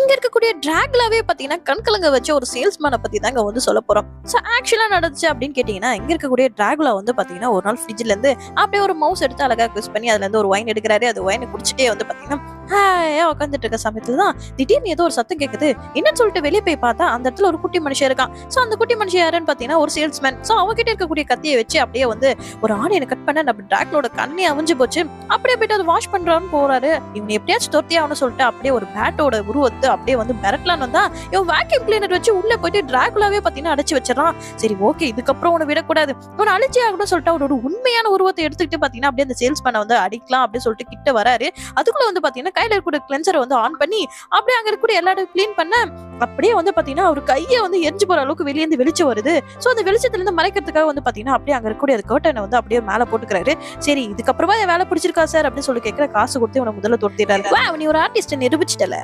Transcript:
இங்க இருக்கக்கூடிய டிராகுலாவே பாத்தீங்கன்னா கண்கலங்க வச்ச ஒரு சேல்ஸ்மேனை பத்தி தாங்க வந்து சொல்ல போறோம். சோ ஆக்சுவலா நடந்துச்சு அப்படின்னு கேட்டீங்கன்னா, இங்க இருக்கக்கூடிய டிராகுலா வந்து பாத்தீங்கன்னா ஒரு நாள் ஃப்ரிட்ஜ்ல இருந்து அப்படியே ஒரு மவுஸ் எடுத்து அழகா க்விஸ் பண்ணி அதுல இருந்து ஒரு வைன் எடுக்கிறாரு. அது வைன் குடிச்சிட்டே வந்து பாத்தீங்கன்னா ஹாயா உட்காந்துட்டு இருக்க சமயத்துல தான் திடீர்னு ஏதோ ஒரு சத்தம் கேக்குது. என்னன்னு சொல்லிட்டு வெளியே போய் பார்த்தா அந்த இடத்துல ஒரு குட்டி மனுஷன் இருக்கான். சோ அந்த குட்டி மனுஷன் யாருன்னு பாத்தீங்கன்னா ஒரு சேல்ஸ்மேன். சோ அவகிட்ட இருக்கக்கூடிய கத்தியை வச்சு அப்படியே வந்து ஒரு ஆணியனை கட் பண்ண நம்ம டிராகுலோட கண்ணே அவிஞ்சு போச்சு. அப்படியே போயிட்டு அதை வாஷ் பண்றான்னு போறாரு. இவன் எப்படியாச்சும் தொத்தி ஆகணும்னு சொல்லிட்டு அப்படியே ஒரு பேட்டோட உருவத்தை அப்படியே வந்து மிரட்டலான்னு வந்தா இவன் வேக்யூம் கிளீனர் வச்சு உள்ள போயிட்டு டிராகுலாவே பாத்தீங்கன்னா அடைச்சு வச்சிடறான். சரி ஓகே, இதுக்கப்புறம் உன்னை விடக்கூடாது, உன்னை அழிச்சே ஆகணும்னு சொல்லிட்டு அவரோட உண்மையான உருவத்தை எடுத்துக்கிட்டு பாத்தீங்கன்னா அப்படியே அந்த சேல்ஸ்மேனை வந்து அடிக்கலாம் அப்படின்னு சொல்லிட்டு கிட்ட வராரு. அதுக்குள்ள வந்து பாத்தீங்கன்னா கையில இருக்கக்கூடிய கிளென்சரை வந்து ஆன் பண்ணி அப்படியே அங்க இருக்கக்கூடிய எல்லா இடத்தையும் கிளீன் பண்ண அப்படியே வந்து பாத்தீங்கன்னா அவர் கையை வந்து எரிஞ்சு போற அளவுக்கு வெளியே இருந்து வெளிச்சம் வருது. சோ அந்த வெளிச்சத்துல இருந்து மறைக்கிறதுக்காக வந்து பாத்தீங்கன்னா அப்படியே அங்க இருக்கக்கூடிய அந்த கர்ட்டனை வந்து அப்படியே மேல போட்டுக்கிறாரு. சரி இதுக்கப்புறமா என் வேலை பிடிச்சிருக்கா சார் அப்படின்னு சொல்லி கேட்கிற காசு கொடுத்து இவனை முதல்ல தொடுத்திட்டாரு. நீ ஒரு ஆர்டிஸ்ட் நிரூபிச்சிட்டல.